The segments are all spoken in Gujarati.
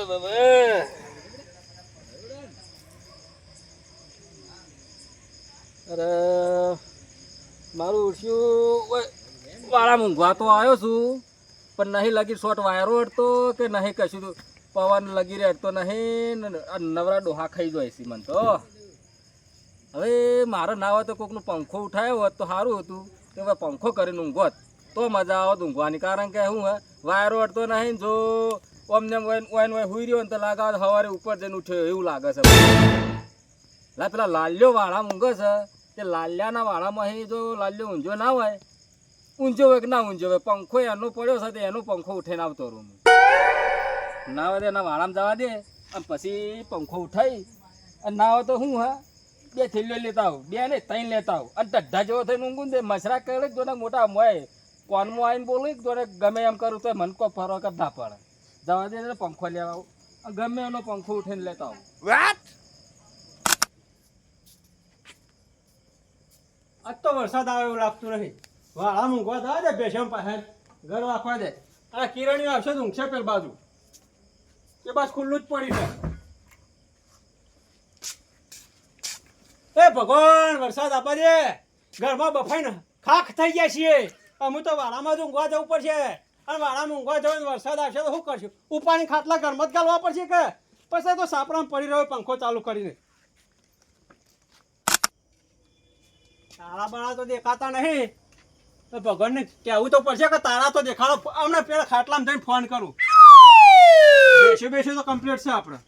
અરે મારું ઉઠ્યું વાળા મૂંઘવા તો આવ્યો છું પણ નહીં લગી શોર્ટ વાયરો હટતો કે નહીં કશું પવન લગી રહે હટતો નહીં નવરા ડોહા ખાઈ જાય છે મને તો હવે મારો ના હોય તો કોકનું પંખો ઉઠાયો હોત તો સારું હતું કે હવે પંખો કરીને ઊંઘોત તો મજા આવત ઊંઘવાની કારણ કે શું હે વાયરો હટતો નહીં જો અમને ઓઈન હુઈ રહ્યો ને તો લાગે સવારે ઉપર જઈને ઉઠ્યો એવું લાગે છે પેલા લાલ્યો વાળા ઊંઘે છે તે લાલ્યાના વાળામાં જો લાલ્યો ઊંઝો ના હોય ઊંઝો હોય કે ના ઊંઝો હોય પંખો એનો પડ્યો છે તો એનો પંખો ઉઠીને આવતો રૂમ ના હોય તો એના વાળામાં જવા દે અને પછી પંખો ઉઠાઈ અને ના હોય તો શું હા 2 થેલીઓ લેતા આવું 2 ને 3 લેતા આવું અને ટઢા જેવો થઈને ઊંઘું દે મસરા કરે જોને મોટા મોય કોનમાં આવીને બોલું જોને ગમે એમ કરું તો મન કો ફરક જ ના પડે જવા દે પંખો લેવા આવું ગમે એનો પંખો ઉઠીને લેતા આવું આજ તો વરસાદ આવે એવું લાગતું નહીં વાળા મૂંઘવા દે દે બેસમ પાસે ઘર રાખવા દે આ કિરણીઓ આવશે તો ઊંઘશે પેલ બાજુ કે બસ ખુલ્લું જ પડી છે એ ભગવાન વરસાદ આપવા દે ઘરમાં બફાઈને ખાખ થઈ ગયા છીએ અમુક તો વાળામાં જ ઊંઘવા જવું પડશે અને વાળામાં ઊંઘવા જવું વરસાદ આવશે તો શું કરશું ઉપાણી ખાટલા ઘરમાં જ ગાલવા પડશે કે પછી તો સાપડામાં પડી રહ્યો પંખો ચાલુ કરીને તારા બાળા તો દેખાતા નહીં તો ભગવાનને કહેવું તો પડશે કે તારા તો દેખાડો હમણાં પેલા ખાટલામાં જઈને ફોન કરું બેસી તો કમ્પ્લીટ છે આપણે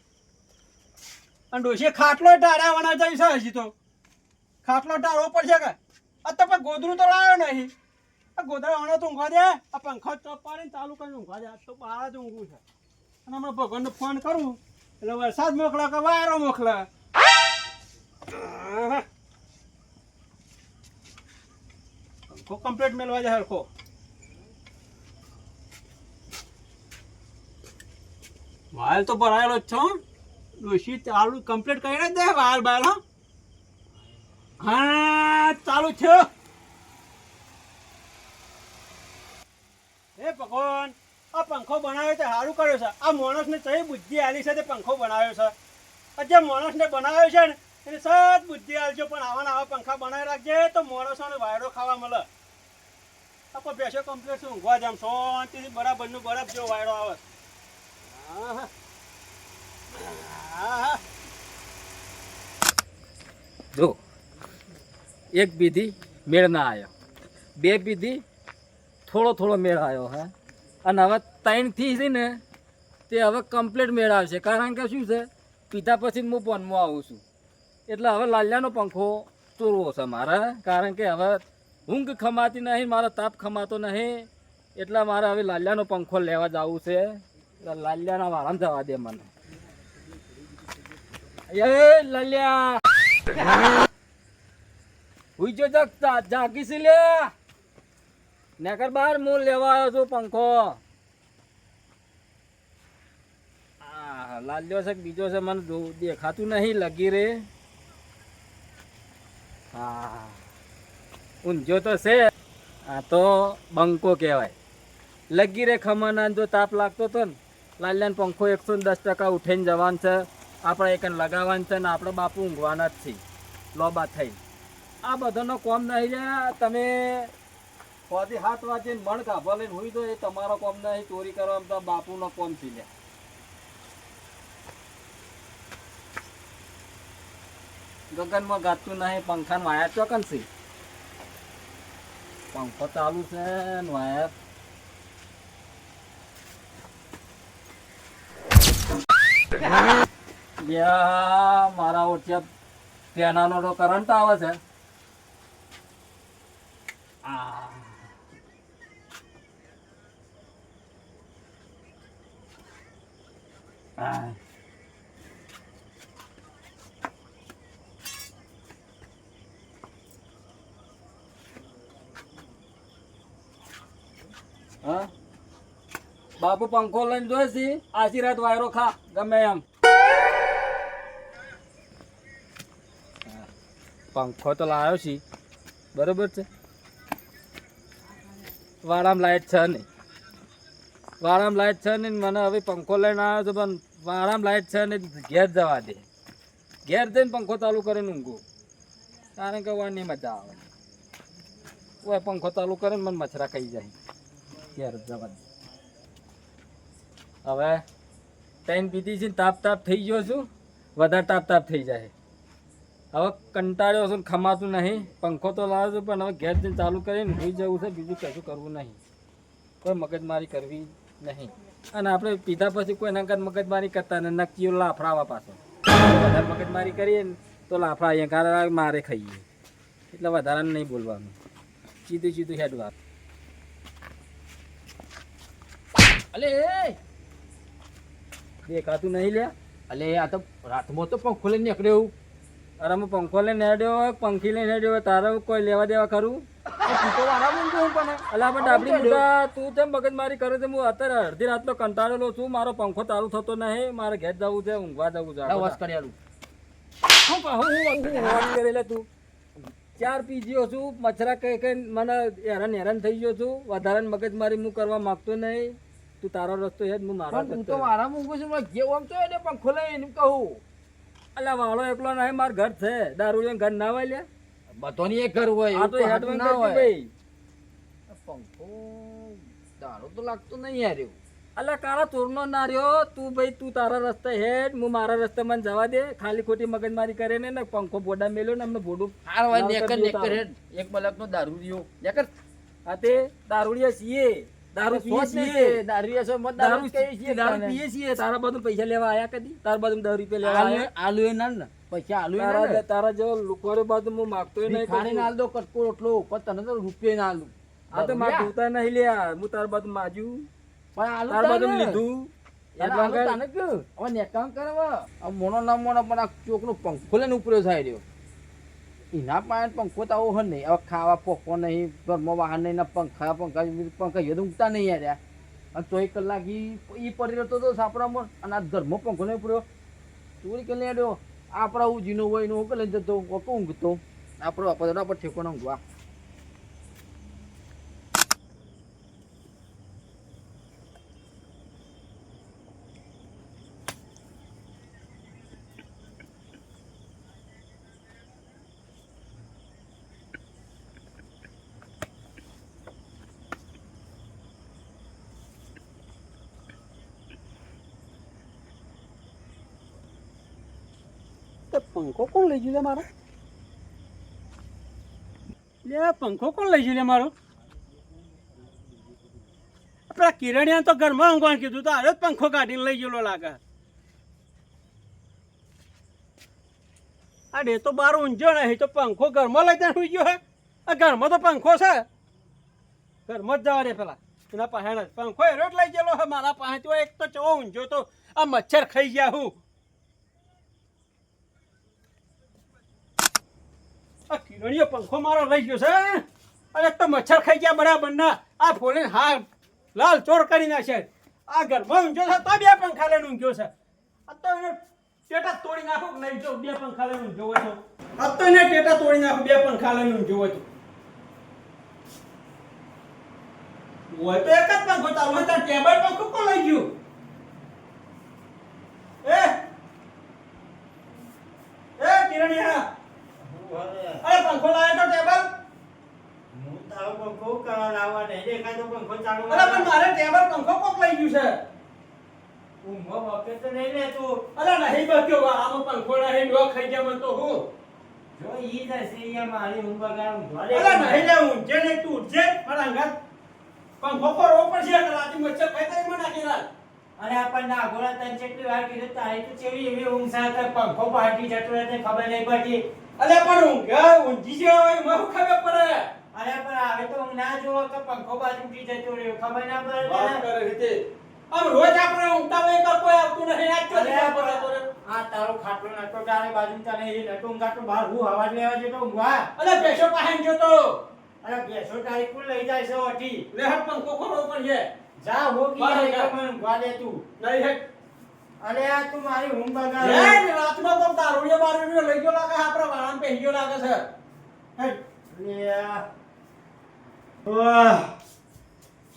અને ડોશી ખાટલો ટાળાવાના જાય છે હજી તો ખાટલો ટાળવો પડશે કે આ તો પણ ગોદરું તો લાવ્યો નહીં આ ગોદરા વાળો તો ઊંઘવા દે આ પંખો ચોપ પાડીને ચાલુ કરીને ઊંઘવા દે આ તો બહાર જ ઊંઘવું છે અને હમણાં ભગવાનને ફોન કરું એટલે વરસાદ મોકલા કે વાયરો મોકલા કમ્પ્લીટ મેળવા જાય હરખો વાયલ તો ભરાયેલો જ છો ડોશી ચાલુ કમ્પ્લીટ કરી જ દે વાયલ બાયલ હા ચાલુ છે હે ભગવાન આ પંખો બનાવ્યો તે સારું કર્યો છે આ માણસને કઈ બુદ્ધિ આલી છે તે પંખો બનાવ્યો છે આ જે માણસને બનાવ્યો છે ને એને સત બુદ્ધિ આલજો પણ આવા આવા પંખા બનાવી રાખજે તો માણસોને વાયરો ખાવા મળે આપણે બેસો કમ્પ્લીટ છું ઊંઘવા જામ શાંતિથી બરાબરનું બરાબર જેવો વાયરો આવે જો એક બીધી મેળ ના આવ્યો 2 બીધી થોડો મેળ આવ્યો હે અને હવે 3 થી છે ને તે હવે કમ્પ્લીટ મેળ આવશે કારણ કે શું છે પીધા પછી હું પોનમાં આવું છું એટલે હવે લાલ્યાનો પંખો ચોરવો છે મારે કારણ કે હવે ઊંઘ ખમાતી નહીં મારો તાપ ખમાતો નહીં એટલે મારે હવે લાલ્યાનો પંખો લેવા જવું છે લાલ્યાના વાળામાં જવા દે મને એ લાલ્યા હુઈ જો જાગી છે લે નેકર બાર હું લેવા આવ્યો છું પંખો લાલ્યો છે બીજો છે મને દેખાતું નહીં લગી રે હા ઊંઝો તો છે આ તો બંકો કહેવાય લગી રે ખમાના જો તાપ લાગતો હતો ને લાલ્યાનો પંખો 110% ઉઠીને જવાનું છે આપણે એક લગાવવાનું છે ને આપણે બાપુ ઊંઘવાના જ છીએ લોબા થઈ આ બધાનો કોમ નહીં રહ્યા તમે 7 વાગે મણ કાભા લઈને હોય તો એ તમારો કોમ નહીં ચોરી કરવામાં તો બાપુનો કોમ છે લે ગગનમાં ગાતું નહીં પંખાનું વાયર ચોકન છે પંખો ચાલુ છે ને વાયર મારા ઓછા પેનાનો તો કરંટ આવે છે હા બાપુ પંખો લઈને જોઈશે આશીર્વાદ વાયરો ખા ગમે એમ પંખો તો લાવ્યો છે બરોબર છે વાળામાં લાઈટ છે નહીં મને હવે પંખો લઈને આવ્યો છે પણ વાળામાં લાઈટ છે ને ઘેર જવા દે. ઘેર જઈને પંખો ચાલુ કરીને ઊંઘું, કારણ કે વાની મજા આવે. ઓય પંખો ચાલુ કરે ને મને મચ્છરા ખાઈ જાય. ઘેર જવા દે. હવે ટાઈમ પીધી છે ને તાપ થઈ ગયો છું, વધારે તાપ થઈ જાય. હવે કંટાળ્યો છું ને ખમાતું નહીં. પંખો તો લાવ્યો છું પણ હવે ઘેર જઈને ચાલુ કરીને સુઈ જવું છે. બીજું કશું કરવું નહીં, કોઈ મગજમારી કરવી નહીં. અને આપણે પીધા પછી કોઈ ના મગજમારી કરતા ને નક્કી લાફડાવા પાછો. વધારે મગજમારી કરીએ ને તો લાફડા અહીંયા કારણ મારે ખાઈએ, એટલે વધારાને નહીં બોલવાનું, સીધું હેડવા. અલે દેખાતું નહીં લ્યા. અલે આ તો રાતમાં તો પંખો લઈને નીકળ્યો. અરે હું પંખો લઈને હેડ્યો હોય, પંખી લઈને હેડ્યો હોય, તારે કોઈ લેવા દેવા ખરું? અલા પણ ડાબડી મુદ્દા તું કેમ મગજમારી કરે છે? હું અત્યારે અડધી રાતનો કંટાળેલો છું, મારો પંખો ચાલુ થતો નહીં, મારે ઘેર જવું છે, ઊંઘવા જવું છે. તું 4 પી ગયો છું, મચ્છરા કઈ મને હેરાન થઈ ગયો છું. વધારે મગજમારી હું કરવા માંગતો નહીં. તું તારો રસ્તો હેડ, હું મારો. હું તો આરામ ઊંઘું છું, જેવું આમ તો એને પંખો લઈને કહું. અલા વાળો એકલો નહીં, મારું ઘર છે. દારૂ ઘર ના હોય લ્યા. બધાની એક ઘર હોય, આ તો હેડવાન ના હોય ભાઈ. પંખો દારૂ તો લાગતો નહીં યાર. અલા કાળા ચોરનો ના રહ્યો તું ભાઈ. તું તારા રસ્તે હેડ, હું મારા રસ્તે મને જવા દે. ખાલી ખોટી મગજમારી કરે ને પંખો બોડા મેલ્યો ને અમને બોડું એક બલકનો દારૂ રહ્યો નેકર. આ તે દારૂડિયા છીએ, દારૂ પીએ છીએ, દારૂ પીએ છીએ. તારા બધું પૈસા લેવા આયા કદી? તારા બધું 10 રૂપિયા લેવા આયા? આલુ એ ના પૈસા આલુ તારા જેવો લુકોરે બધું હું માગતો નહીં. ખાણી ના દો કટકો રોટલો પણ તને તો રૂપિયા ના આલુ. આ તો માર જોતા નહીં લ્યા. હું તારા બધું માજ્યું પણ આલુ તારા બધું લીધું. તને કે હવે નેકામ કરે હવે મોનો ના મોનો પણ આ ચોકનો પંખો લઈને ઉપર્યો થાય રહ્યો. એના પાસે પંખો તો આવો નહીં. હવે ખાવા પોખો નહીં, ઘરમાં વાહન નહીં, પંખા ઊંઘતા નહીં યાર. અને 24 કલાક એ પડી રહેતો હતો સાપડામાં, અને આ ઘરમાં પંખો નહીં ઉપર્યો. ચોરી કરી લેડ્યો. આપણા ઉજીનો હોય એનો કે લઈ જતો ઊંઘતો. આપણો આપણે ઠેકોના ઊંઘવા. પંખો કોણ લઈ ગયું મારો? લે પંખો કોણ લઈ ગયું મારો? આપણા કિરણિયા તો ઘરમાં ઊંઘવાનું કીધું તો હારે જ પંખો કાઢીને લઈ ગયેલો લાગે. આ ડે તો બાર ઊંઝો નહીં તો પંખો ઘરમાં લઈ જઈને સુઈ ગયો હે. આ ઘરમાં તો પંખો છે, ઘરમાં જ જવા દે પેલા. એના પાસે પંખો એરો જ લઈ ગયેલો હે મારા પાસે. તો એક તો ચવો ઊંઝો તો આ મચ્છર ખાઈ ગયા હું. આ કિરણીયો પંખો મારો લઈ ગયો છે, અને તો મચ્છર ખાઈ ગયા બરાબર ના. આ ફોડીને હા લાલ ચોર કરી નાખે. આ ઘરમાં ઊંઘ્યો છે તો 2 પંખા લઈને ઊંઘ્યો છે. આ તો એને ટેટા તોડી નાખો કે નહીં? જો 2 પંખા લઈને ઊંઘ્યો હોય તો આ તો એને ટેટા તોડી નાખો. 2 પંખા લઈને ઊંઘ્યો હોય તો એક જ પંખો ચાલુ હોય. તાર ટેબલ પંખો કોણ લઈ ગયું? એ કિરણીયા, અરે પંખો લાવે તો ટેબલ. હું તારો પંખો કરવા લાવવા નહીં દેખાતો. પંખો ચાલુ અરે પણ મારે ટેબલ પંખો કોક લઈ ગયું છે. ઊંઘવા વખત તો નહીં રહેતું. અરે નહીં બક્યો આમાં પંખો નહીં લો ખાઈ ગયા મને તો હું. જો ઈ દસે યા મારી ઊંઘ બગાડ ઊંઘવા દે. અરે નહીં લે ઊંઘે નહીં તું ઉઠજે. મારા અંગાત પંખો પર રો પડશે. રાતી મચ્છર ખાઈ જાય મને નાખી રાત. અને આપણને આગોળા તને કેટલી વાર કીધું તારી તો ચેવી એવી ઊંઘ સાથે પંખો પાટી જતો રહે તે ખબર નહીં પડતી. અરે પણ ઊંઘી છે હોય મને ખબર પડે. અરે પણ હવે તો ઊંઘ ના જોવો કે પંખો બાજુ ઉઠી જતો રહ્યો ખબર ના પડે વાત તને? કરે રીતે આમ રોજ આપણે ઊંઘતા હોય તો કોઈ આવતું નહીં. આજ તો અરે નહીં પડે. આ તારો ખાટલો નતો તારે બાજુ તને એ નતો ઊંઘાતો બહાર હું હવા લેવા જતો ઊંઘવા. અરે પેશો પાસે ગયો તો અરે બેસો તારી કુલ લઈ જાય છે ઓટી. લે હાથ પંખો ખોલો પડશે. જા હો બહાર કી જા. મને ઊંઘવા દે તું. નહીં હે અરે આ તું મારી ઊંઘ બગાડ. એ રાતમાં તો દારૂડિયો બારૂડિયો લઈ ગયો લાગે. આપણા વાળામાં પહેરી ગયો લાગે છે. હે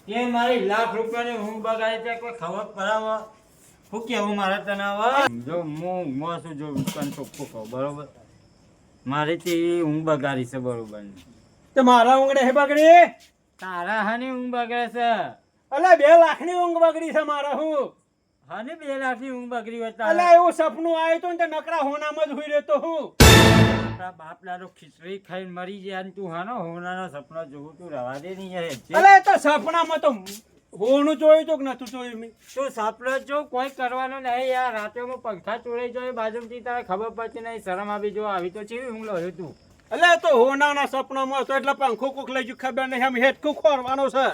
તે મારી લાખ રૂપિયાની ઊંઘ બગાડી છે કોઈ ખબર પડાવો. શું કેવું મારે તને હવે જો હું છું જો તને ચોખ્ખું કહું બરોબર મારી તે ઊંઘ બગાડી છે બરોબર તે મારા ઊંઘડે હે બગડી તારા હાની ઊંઘ બગડે છે અલે 2 લાખની ઊંઘ બગડી છે મારા હું હાની 2 લાખની ઊંઘ બગડી હોય અલે તારા એવું સપનું આવ્યું તું ને તે નકરા હોનામાં જ હુઈ રહેતો હું તારા બાપ દાદો ખીચડી ખાઈને મરી જાય ને તું હાનો હોનાના સપના જોવું તું રવા દે નહીં યાર હેજે. અલે એ તો સપનામાં તો હોનું જોયું તું કે નતું જોયું મેં તું સપનો જો કોઈ કરવાનું નહીં યાર રાતે હું પંખા ચોરાઈ જાય બાજુથી તારે ખબર પડતી નહીં શરમ આવી જો આવી તો ચેવી ઊંઘ લો તું અલે એ તો હોનાના સપનામાં હતો એટલે પંખો કોક લઈ ગયું ખબર નહીં આમ હેઠકું ખોરવાનો છે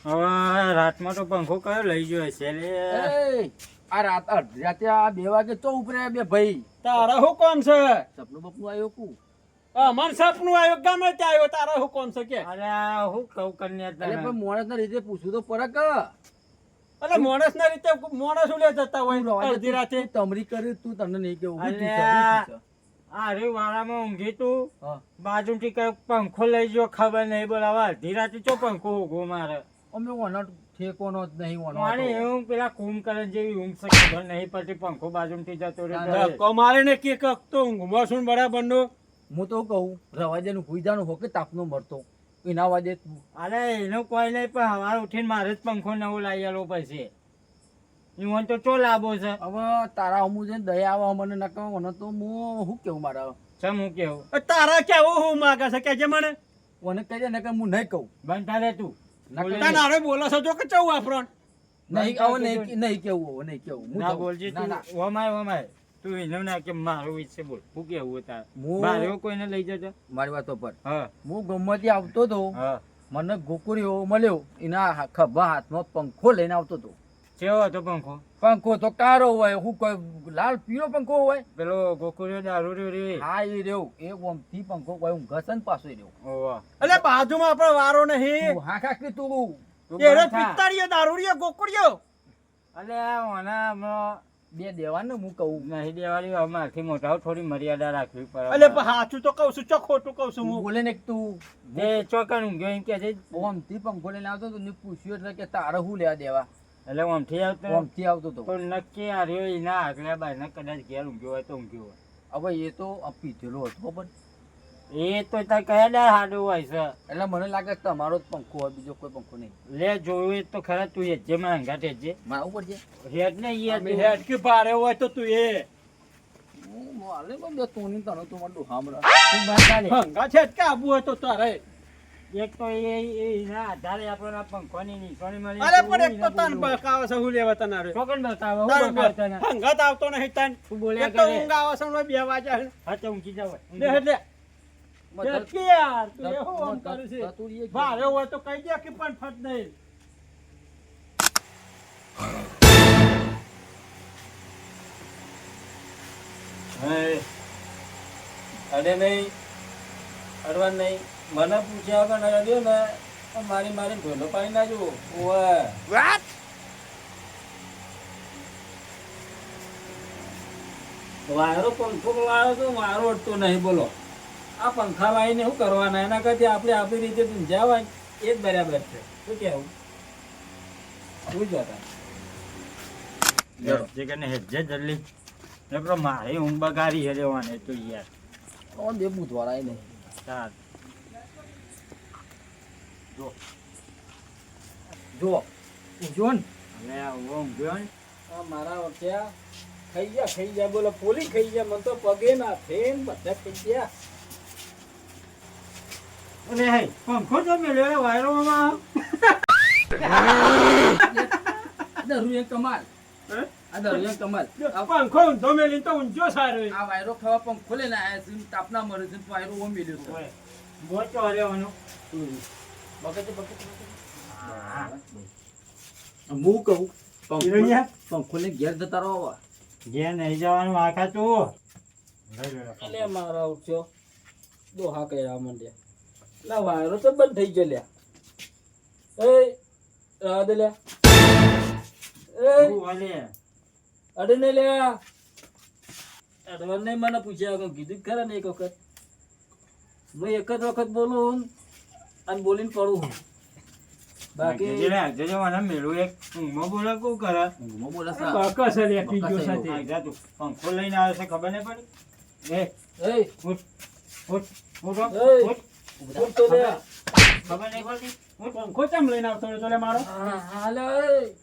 હવે રાતમાં તો પંખો કયો લઈ ગયો છે લે એ, આ રાતે આ 2 વાગે તો ઉપરે બે ભાઈ તારા હું કોમ છે સપનું બપનું આવ્યો કુ મન સપનું આવ્યું ગમે ત્યાં આવ્યો તારા હું કોમ છે કે અરે હું કહું કન્યા એટલે તને પણ માણસ ના રીતે પૂછવું તો પડે કે અલે માણસ ના રીતે માણસ ઉલે જતા હોય અડધી રાતે તું તમરી કરી તું તમને નહીં કેવું હું તું અલ્યા. સબરી અરે વાળામાં ઊંઘી તું હા બાજુથી કઈ પંખો લઈ ગયો ખબર નહીં બોલાવા અડધી રાતે ચો પંખો ઊંઘો મારે અમે ઓનો ઠેકોનો જ નહીં ઓનો મારે હતો. એવું પેલા કુંભકરણ જેવી ઊંઘ છે ખબર નહીં પડતી પંખો બાજુથી જતો રહ્યો ધક્કો મારીને કે કક તો ઊંઘમાં છું બરાબર નો હું તો કહું રવાજેનું હુઈ જાનું હો કે તાપનો મરતો એના વાજે તું અરે એનું કોઈ નહીં પણ સવારે ઉઠીને મારે જ પંખો નવો લાવી આલો પછી ઈવન તો ચો લાભો છે હવે તારા અમુ છે દયા આવે મને ન કહો મને તો હું શું કેવું મારા ચમ હું કેવું તારા કેવું હું માગે છે કે જે મને મને કહી દે ને કે હું નહીં કહું બનતા રે તું ના બોલે તાર નારે બોલો છો જો કે ચવું આપણો નહીં હવે નહીં કેવું હવે નહીં કેવું હું ના જાઉં. બોલજી ના, તું ના. ઓમાય તું એને ના કે મારું વિશે બોલ શું કેવું તાર હું- બારે કોઈને લઈ જતો મારી વાતો પર હા હું ગમતી આવતો હતો હા મને ગોકુરીઓ મળ્યો એના ખભા હાથમાં પંખો લઈને આવતો હતો કેવો હતો પંખો પંખો તો કારો હોય હું કોઈ લાલ પીળો પંખો હોય પેલો ગોકુળિયો દારૂ રહ્યો રે હા એ રહ્યો એ ઓમથી પંખો હોય હું ઘસન પાછો રહ્યો ઓવા એટલે બાજુમાં આપણો વારો નહીં તું હા કાકી તું તું એરે બંધ થા. પિત્તાળીયો દારૂડિયો ગોકુડિયો અલે ઓના હમણાં બે દેવાનું હું કહું નહીં દેવાની અમારથી મોટા થોડી મર્યાદા રાખવી પડે એટલે સાચું તો કહું છું ચો ખોટું કહું છું તું હું બોલે ને કે તું એ ચોકન ઊંઘ્યો એમ કે છે ઓમથી પંખો લઈને આવતો હતો ને પૂછ્યું એટલે કે તારે શું લેવા દેવા એટલે આમથી આવતો ઓમથી આવતો હતો તો નક્કી આ રહ્યો એના આગલા બારના કદાચ ઘેર ઊંઘ્યો હોય તો ઊંઘ્યો હોય હવે એ તો પીધેલો હતો પણ એ તો તાર કયા દાર હાડું હોય છે એટલે મને લાગે કે તમારો જ પંખો હોય બીજો કોઈ પંખો નહીં લે જોયું એ તો ખરા તું હેજે માં હંગાટ હેજે મારા ઉપર છે હેજ ને યાર અમે હેડકી ભારે હોય તો તું એ હું હાલે પણ બે તોની તને તો મને હામરા તું બંધ ચાલે હંગા છે કે આબુ હોય તો તારે એક તો એના આધારે આપણને પંખોની નિશાની મળી અરે પણ એક તો તન બકાવે છે હું લેવા તને ચોકન બતાવો હું બતાવતા ના. હંગાત આવતો નહીં તન તું બોલ્યા એક તો કરે. ઊંઘ આવે છે ને 2 વાગ્યા છે. હા તો ઊંઘી જાવ લે એટલે કે યાર તું એ હું આમ કરું છે ભારે હોય તો કઈ દે કે પણ ફટ નહીં અડે નહીં અડવા નહીં મને પૂછ્યા વગર અડ્યો ને તો મારી ઢોલો પાડી નાખજો ઓવે વાયરો પંખો વાળો તો વારો અડતો નહીં બોલો આ પંખા વાળીને શું કરવાના એના કરતી આપણે આપણી રીતે ઊંઝાવા એ જ બરાબર છે શું કહેવું શું જોતા જે કને હેજે જલ્દી ને પેલો મારી ઊંઘ બગાડી હે લેવાને તો યાર તો બે બુધવાર આય નહીં ચાલ જો જો ને હવે આ ઊંઘ્યો ને આ મારા વચ્યા ખાઈ ગયા બોલો પોલી ખાઈ ગયા મને તો પગે ના થેન બધા ખાઈ ગયા અને હે પંખો તો મેલ્યો વાયરોમાં દરુ એક કમાલ આ દરુ એક કમાલ પંખો ઊંધો મેલીને તો ઊંઝો સારો આ વાયરો ખાવા પંખો લઈને આયા છે તાપના મરે છે વાયરો ઓમ મેલ્યો છે ગોચો હરેવાનો બગતે હા હું કહું હિરણ્યા? પંખો ને ઘેર જતા રહો હવે. ઘેર નહીં જવાનું આખા તું એટલે મારા ઉઠ્યો દોહા કર્યા માંડ્યા એટલે વાયરો તો બંધ થઈ ગયો લ્યા એ રાહ દે લ્યા એ અડે ને લ્યા અડવા નહીં મને પૂછ્યા વગર કીધું ખરા ને એક વખત હું એક જ વખત બોલું અને બોલીને પડું બાકી જજો મને મેળું એક ઊંઘમાં બોલે કોણ કરે ઊંઘમાં બોલે છે. બકસ છે લે, પીજો બકસ છે. સાથે. આ જા તું પંખો લઈને આવે છે ખબર નહીં પડી એય, ઉઠ ઉઠ ઉઠો એય. ઉઠ ઉઠ તો લે. ખબર નહીં પડતી પંખો ચમ લઈને આવતો રહ્યો તો લે મારો? હાલે.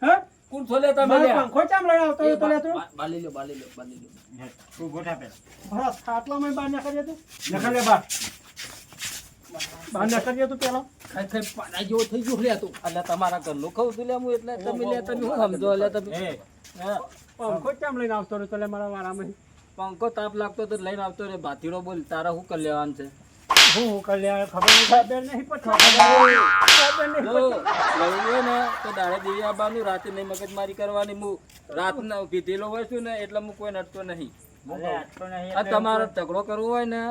હા? કોણ છો લે તમે મારો લ્યા? પંખો ચમ લઈને આવતો એ રહ્યો તો લે તું? બાલી લ્યો, બાલી લ્યો, બાલી લ્યો. તું ગોઠા પેલા મારા ખાટલામાં બહાર નીકળ્યો તું? નીકળ લે બહાર. બહાર નીકળ્યો તું પેલો? ખાઈ ખાઈ પાડા જેવો થઈ ગયો લે તું. એટલે તમારા ઘરનું ખાઉં છું લે હું એટલે તમે લે તમે શું સમજો લે તમે એ હા. પંખો ચમ લઈને આવતો રહ્યો તો લે મારા વારામાં? પંખો તાપ લાગતો તો લઈને આવતો રે ભાતીડો બોલ તારા શું કરી લેવાનું છે હું કરી લે, ખબર નહીં, ખબર નહીં પડતી. ખબર નહીં જો લઈ લે ને તો દાડે દેવી આવવાનું રાતે નહીં મગજમારી કરવાની હું રાતના પીધેલો હોય છું ને એટલે હું કોઈ નડતો નહીં અરે આટલો નહીં આ એટલે તમારો ઝઘડો કરવો હોય ને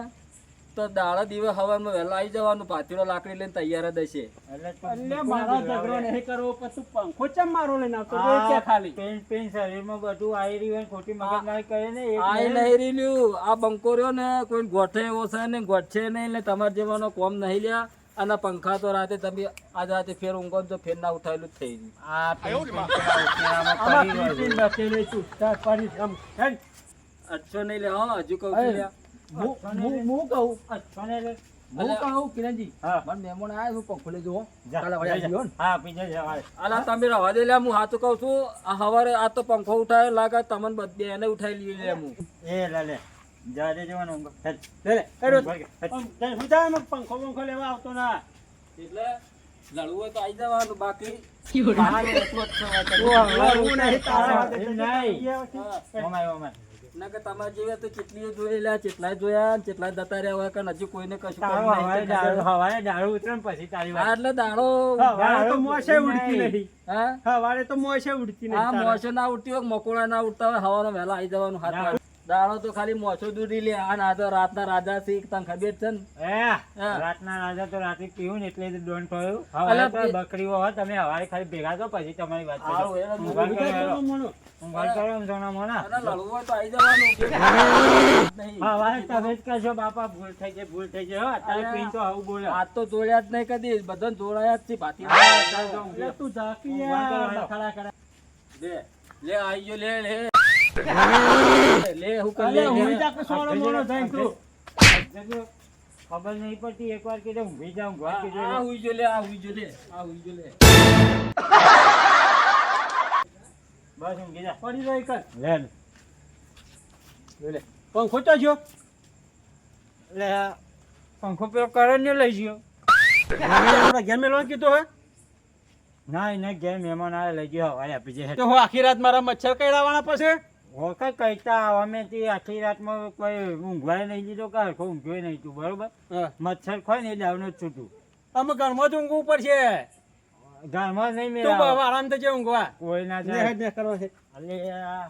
તો દાડા દિવસ સવારમાં વહેલા આવી જવાનું ભાતીડો લાકડી લઈને તૈયાર જ હશે એટલે તું અલ્યા મારા ઝઘડો નહીં કરવો, પછી પંખો ચમ મારો લઈને આવતો રહ્યો? એ ક્યાં ખાલી? પેન પેન શરીરમાં બધું આવી રહ્યું હોય, ખોટી મગજમારી કરે ને એ આ નહીં રીલ્યું આ બંકો રહ્યો ને કોઈ ગોઠે એવો છે ને ગોઠશે નહીં એટલે તમારે જેવાનો કોમ નહીં લ્યા અને પંખા તો રાતે તમે આજ રાતે ફેર ઊંઘો ને તો ફેર ના ઉઠાયેલું જ થઈ ગયું આ પેન પેન પેલા ઉકેલામાં આમાં પડી હોય. પીપીને બેઠેલી તું, તાર પડી આમ, હેડ. અચ્છો નહીં લે હા હજુ કહું છું લ્યા હું કહું, આટલો નહીં લે. હું કહું, કિરણજી. હા. મારા મહેમાન આયા છે, પંખો લઈ જુઓ. જા, કાલે વળી જા, આવી ગયો જા. ને. હા પીજે છે વાળે. અલા તમે રવા દે લ્યા હું હાથું કહું છું આ હવારે આ તો પંખો ઉઠાય લાગે તમને બધે એને ઉઠાઈ લઈએ લે હું એ લે લે જા દે જવાનું ઊંઘ. હેડ. લે લે, હેડ રોજ. હેડ. આમ, જાય, હું જાય, આમાં પંખો બંખો લેવા આવતો ના. એટલે લડવું હોય તો આવી જવાનું બાકી લડવું નહીં, તારા હાથે એમ જજે, નહીં. હા. Oh my oh my. ના કે તમારે જેવા તો કેટલીએ જોયેલા કેટલાય જોયા ને કેટલાય જતા રહ્યા હોય કે હજી કોઈને કશું તારો કર્યું હવારે નહીં. દારૂ હવારે દારૂ ઉતરે ને પછી તારી વાત. હા એટલે દાડો હવારે તો મોસે ઉડતી નહીં. હા હવારે તો મોસે ઉડતી નહીં આ તારા. મોસો ના ઉઠતી હોય મકોડા ના ઉઠતા હોય હવાનો વહેલા આવી જવાનું હાથ વાગે. દાડો તો ખાલી મોસો દૂરી લે આ ના તો રાતના રાજા છે તને ખબર છે ને એ રાતના રાજા તો રાતે પીવું ને એટલે ડોન થયું. અલા, હવારે તો બકરીઓ હોય તમે હવારે ખાલી ભેગા થો પછી તમારી વાત કરો. હારું, એને ઊંઘાણ કરો, ઉધર હેડો. તો મોનો. ઊંઘાણ કરો એમ સોના મોના. અને લડવું હોય તો આવી જવાનું નહીં. હવારે તમે જ કહેશો બાપા ભૂલ થઈ છે ભૂલ થઈ છે હો. અત્યારે પીને તો આવું બોલે. આ તો જોડ્યા જ નહીં કદી બધાને જોડાયા જ છે ભાતી એટલે તું ઝાંકી ઊંઘાણ કરો, યાર, હેડો. ખડા ખડા. લે આવી ગયો લે લે લે હું કર અલ્યા, લે હું જાકે સોનો મોનો થઈને તું. જજો. ખબર નહીં પડતી એકવાર કીધું ઊંઘી જાઉં ઘર કીધું આ હુઈ જો લે આ હુઈ જો લે આ હુઈ જો લે બસ ઊંઘી જા. પડી રહી કર. લે લે, પંખો તો જો. લે પંખો પેલો કરણ ને લઈ ગયો. આપણા ઘેર મેલવાનું કીધું હે? ના એને ઘેર મહેમાન આવે લઈ ગયો હવારે આપી જાય. તો હું આખી રાત મારા મચ્છર કઈડાવાના પછી? વખત કહેતા અમે તે આખી રાતમાં કોઈ ઊંઘવાય નહીં દીધો કે હરખો ઊંઘ્યો નહીં તું બરોબર. હા. મચ્છર ખોય ને એ દાવનો જ છૂટું. અમે ઘરમાં જ ઊંઘવું પડશે. ઘરમાં નહીં તું મેળાવે. આરામ તો જે ઊંઘવા. કોઈ ના ને જાય. હેડ ને કરવા છે. અલે આ